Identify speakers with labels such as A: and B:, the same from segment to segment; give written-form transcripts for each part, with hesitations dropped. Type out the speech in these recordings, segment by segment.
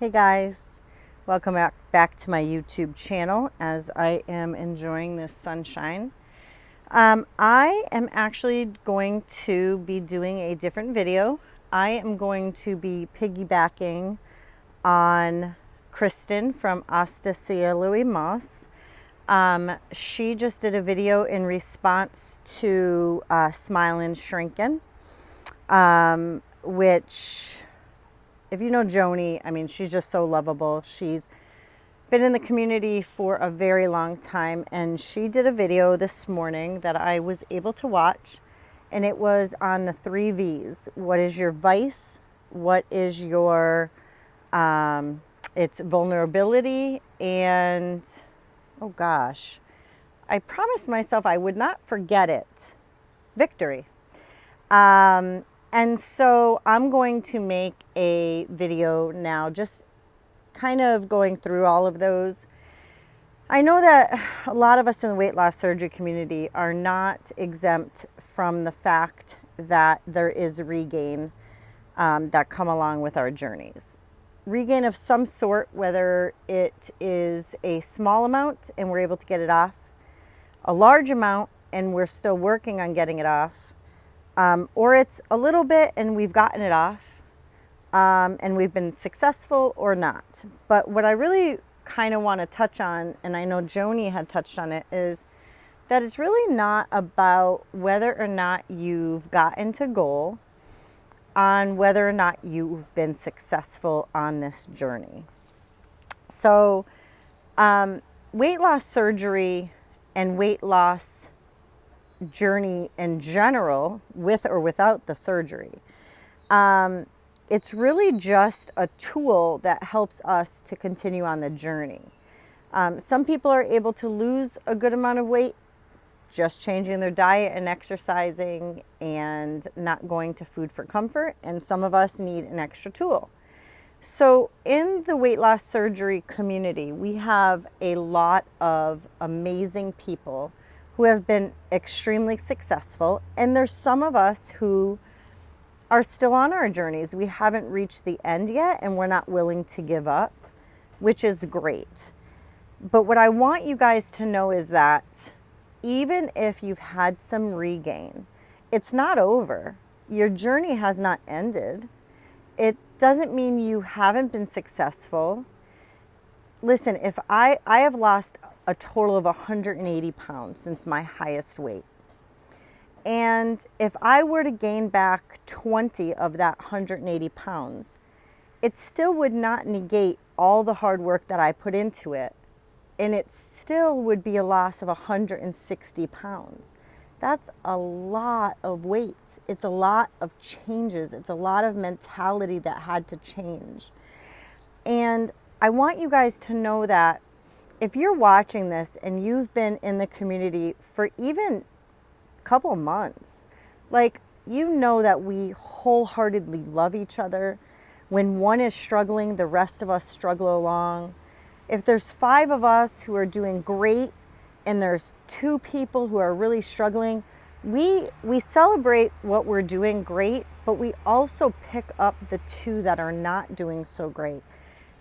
A: Hey guys, welcome back to my YouTube channel as I am enjoying this sunshine. I am actually going to be doing a different video. I am going to be piggybacking on Kristen from Astasia Louis Moss. She just did a video in response to Smilin' Shrinkin', which, if you know Joni, I mean, she's just so lovable. She's been in the community for a very long time, and she did a video this morning that I was able to watch, and it was on the 3 V's. What is your vice? What is your, it's vulnerability, and, oh gosh, I promised myself I would not forget it, victory. And so I'm going to make a video now just kind of going through all of those. I know that a lot of us in the weight loss surgery community are not exempt from the fact that there is regain that come along with our journeys. Regain of some sort, whether it is a small amount and we're able to get it off, a large amount and we're still working on getting it off, or it's a little bit and we've gotten it off, and we've been successful or not. But what I really kind of want to touch on, and I know Joni had touched on it, is that it's really not about whether or not you've gotten to goal, on whether or not you've been successful on this journey. So weight loss surgery and weight loss journey in general, with or without the surgery, it's really just a tool that helps us to continue on the journey. Some people are able to lose a good amount of weight just changing their diet and exercising and not going to food for comfort, and some of us need an extra tool. So in the weight loss surgery community, we have a lot of amazing people who have been extremely successful, and there's some of us who are still on our journeys. We haven't reached the end yet, and we're not willing to give up, which is great. But what I want you guys to know is that even if you've had some regain, it's not over. Your journey has not ended. It doesn't mean you haven't been successful. Listen, if I have lost a total of 180 pounds since my highest weight. And if I were to gain back 20 of that 180 pounds, it still would not negate all the hard work that I put into it. And it still would be a loss of 160 pounds. That's a lot of weight. It's a lot of changes. It's a lot of mentality that had to change. And I want you guys to know that if you're watching this and you've been in the community for even a couple months, like, you know that we wholeheartedly love each other. When one is struggling, the rest of us struggle along. If there's 5 of us who are doing great and there's 2 people who are really struggling, we celebrate what we're doing great, but we also pick up the 2 that are not doing so great.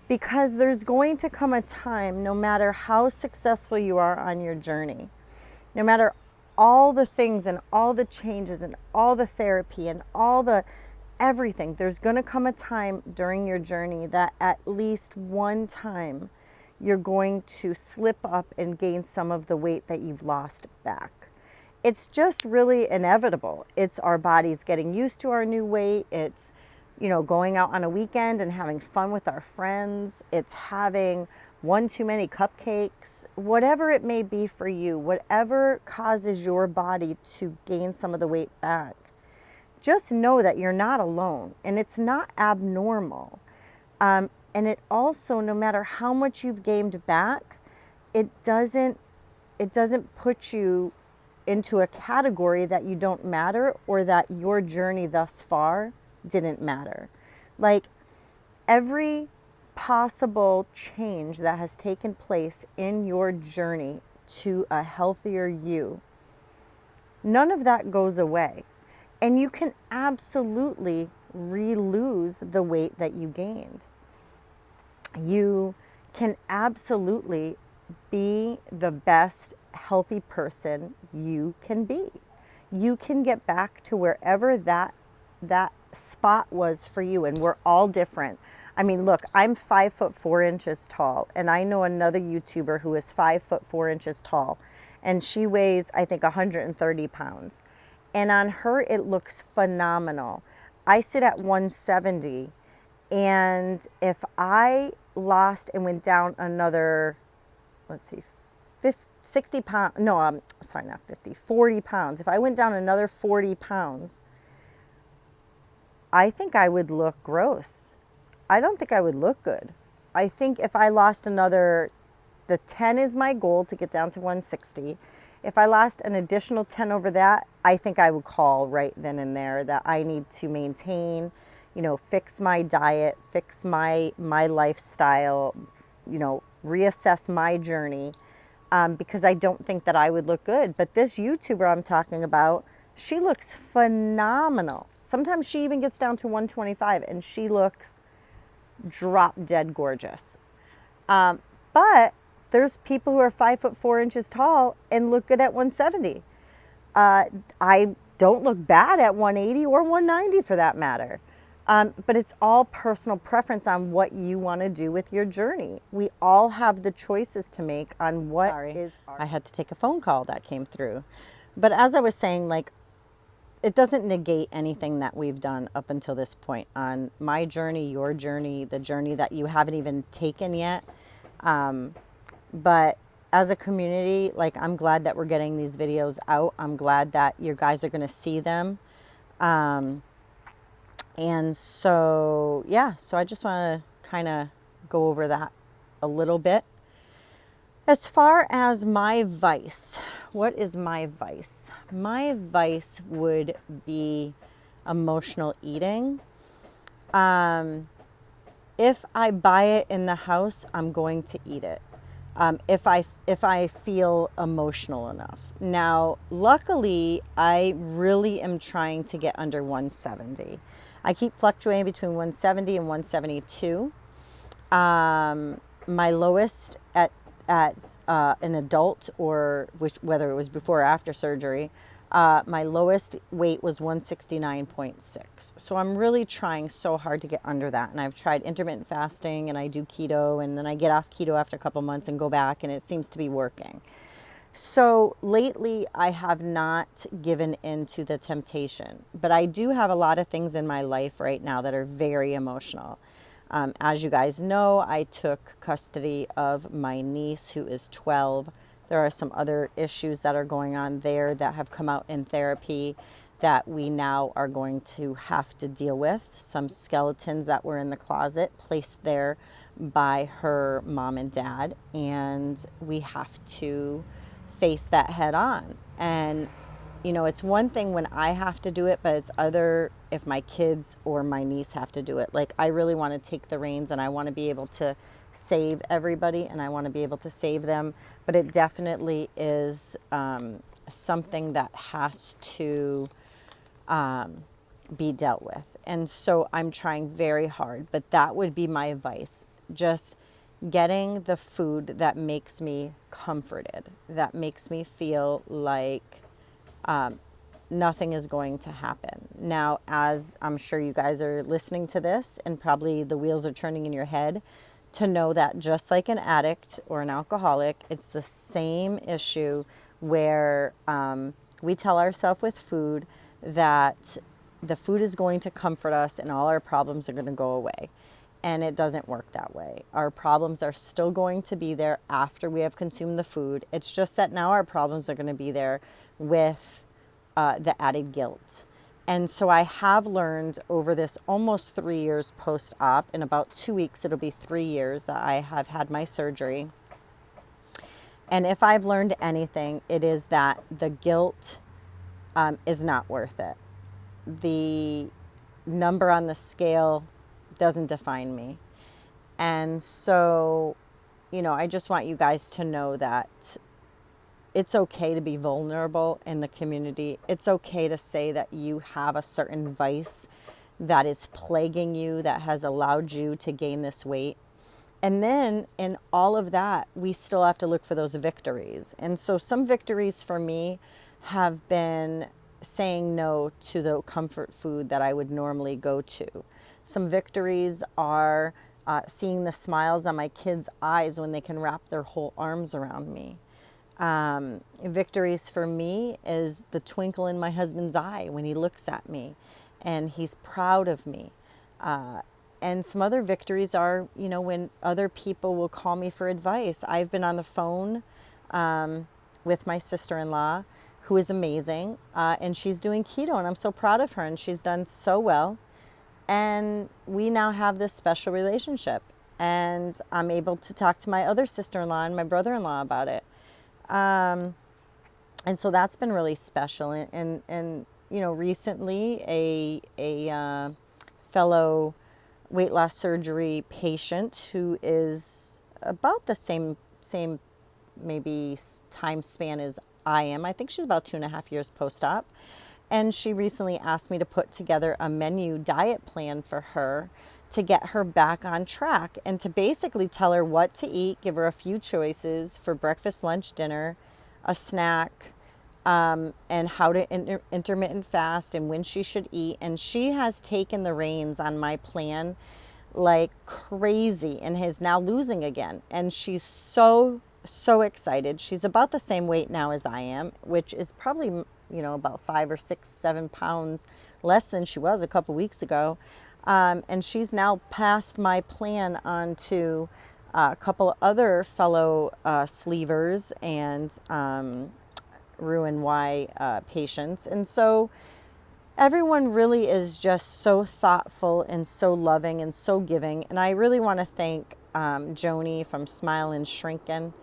A: Because there's going to come a time, no matter how successful you are on your journey, no matter all the things and all the changes and all the therapy and all the everything, there's going to come a time during your journey that at least one time you're going to slip up and gain some of the weight that you've lost back. It's just really inevitable. It's our bodies getting used to our new weight. It's, you know, going out on a weekend and having fun with our friends. It's having one too many cupcakes, whatever it may be for you, whatever causes your body to gain some of the weight back. Just know that you're not alone, and it's not abnormal. And it also, no matter how much you've gained back, it doesn't put you into a category that you don't matter or that your journey thus far didn't matter. Like, every possible change that has taken place in your journey to a healthier you, none of that goes away. And you can absolutely re-lose the weight that you gained. you can absolutely be the best healthy person you can be. You can get back to wherever that spot was for you, and we're all different. I mean, look, I'm 5'4" tall, and I know another YouTuber who is 5'4" tall, and she weighs, I think, 130 pounds. And on her, it looks phenomenal. I sit at 170, and if I lost and went down another, let's see, 50, 60 pounds, no, sorry, not 50, 40 pounds. If I went down another 40 pounds, I think I would look gross. I don't think I would look good. I think if I lost another, the 10 is my goal to get down to 160. If I lost an additional 10 over that, I think I would call right then and there that I need to maintain, fix my diet, fix my lifestyle, reassess my journey, because I don't think that I would look good. But this YouTuber I'm talking about, she looks phenomenal. Sometimes she even gets down to 125 and she looks drop dead gorgeous. But there's people who are 5'4" tall and look good at 170. I don't look bad at 180 or 190 for that matter. But it's all personal preference on what you want to do with your journey. We all have the choices to make on what is our... I had to take a phone call that came through. But as I was saying, it doesn't negate anything that we've done up until this point on my journey, your journey, the journey that you haven't even taken yet. But as a community, I'm glad that we're getting these videos out. I'm glad that you guys are going to see them. And so, so I just want to kind of go over that a little bit. As far as my vice, what is my vice? My vice would be emotional eating. If I buy it in the house, I'm going to eat it. If I feel emotional enough. Now, luckily, I really am trying to get under 170. I keep fluctuating between 170 and 172. My lowest at an adult, or whether it was before or after surgery, my lowest weight was 169.6. So I'm really trying so hard to get under that. And I've tried intermittent fasting and I do keto, and then I get off keto after a couple months and go back, and it seems to be working. So lately I have not given in to the temptation, but I do have a lot of things in my life right now that are very emotional. As you guys know, I took custody of my niece who is 12. There are some other issues that are going on there that have come out in therapy that we now are going to have to deal with. Some skeletons that were in the closet placed there by her mom and dad, and we have to face that head on. And it's one thing when I have to do it, but it's other if my kids or my niece have to do it. I really want to take the reins, and I want to be able to save everybody, and I want to be able to save them. But it definitely is something that has to be dealt with. And so I'm trying very hard, but that would be my advice. Just getting the food that makes me comforted, that makes me feel like nothing is going to happen. Now, as I'm sure you guys are listening to this, and probably the wheels are turning in your head, to know that just like an addict or an alcoholic, it's the same issue where we tell ourselves with food that the food is going to comfort us and all our problems are going to go away. And it doesn't work that way. Our problems are still going to be there after we have consumed the food. It's just that now our problems are going to be there with the added guilt. And so I have learned over this almost 3 years post-op, in about 2 weeks it'll be 3 years that I have had my surgery. And if I've learned anything, it is that the guilt is not worth it. The number on the scale doesn't define me. And so, I just want you guys to know that it's okay to be vulnerable in the community. It's okay to say that you have a certain vice that is plaguing you, that has allowed you to gain this weight. And then in all of that, we still have to look for those victories. And so some victories for me have been saying no to the comfort food that I would normally go to. Some victories are seeing the smiles on my kids' eyes when they can wrap their whole arms around me. Victories for me is the twinkle in my husband's eye when he looks at me and he's proud of me. And some other victories are, when other people will call me for advice. I've been on the phone with my sister-in-law, who is amazing, and she's doing keto, and I'm so proud of her, and she's done so well. And we now have this special relationship, and I'm able to talk to my other sister-in-law and my brother-in-law about it. And so that's been really special. And recently a fellow weight loss surgery patient who is about the same maybe time span as I am. I think she's about 2.5 years post-op. And she recently asked me to put together a menu diet plan for her to get her back on track and to basically tell her what to eat, give her a few choices for breakfast, lunch, dinner, a snack, and how to intermittent fast and when she should eat. And she has taken the reins on my plan like crazy and is now losing again. And she's so excited. She's about the same weight now as I am, which is probably, about 5 or 6, 7 pounds less than she was a couple weeks ago. And she's now passed my plan on to a couple other fellow sleevers and Roux Y patients. And so everyone really is just so thoughtful and so loving and so giving. And I really want to thank Joni from Smile and Shrinkin'.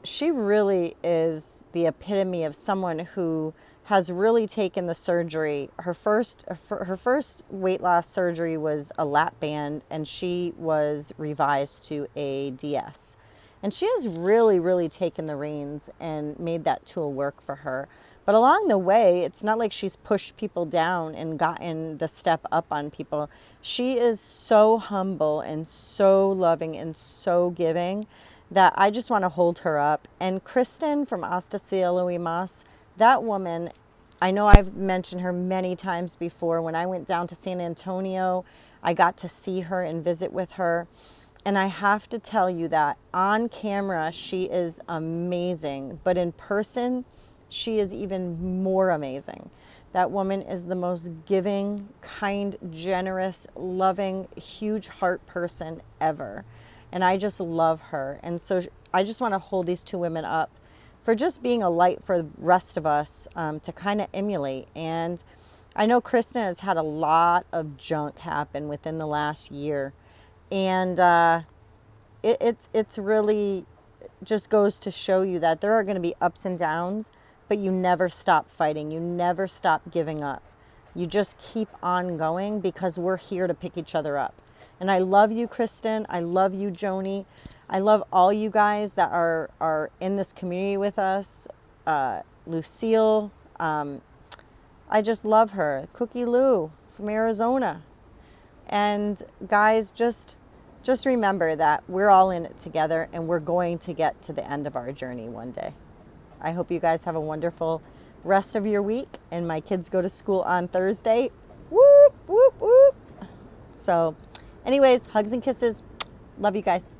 A: She really is the epitome of someone who has really taken the surgery. Her first weight loss surgery was a lap band, and she was revised to a DS. And she has really, really taken the reins and made that tool work for her. But along the way, it's not like she's pushed people down and gotten the step up on people. She is so humble and so loving and so giving that I just want to hold her up. And Kristen from Hasta Cielo y Mas, that woman, I know I've mentioned her many times before. When I went down to San Antonio, I got to see her and visit with her. And I have to tell you that on camera, she is amazing. But in person, she is even more amazing. That woman is the most giving, kind, generous, loving, huge heart person ever. And I just love her. And so I just want to hold these two women up for just being a light for the rest of us to kind of emulate. And I know Kristen has had a lot of junk happen within the last year. And it's really just goes to show you that there are going to be ups and downs, but you never stop fighting. You never stop giving up. You just keep on going because we're here to pick each other up. And I love you, Kristen. I love you, Joni. I love all you guys that are in this community with us. Lucille, I just love her. Cookie Lou from Arizona. And guys, just remember that we're all in it together and we're going to get to the end of our journey one day. I hope you guys have a wonderful rest of your week. And my kids go to school on Thursday. Whoop, whoop, whoop. So anyways, hugs and kisses. Love you guys.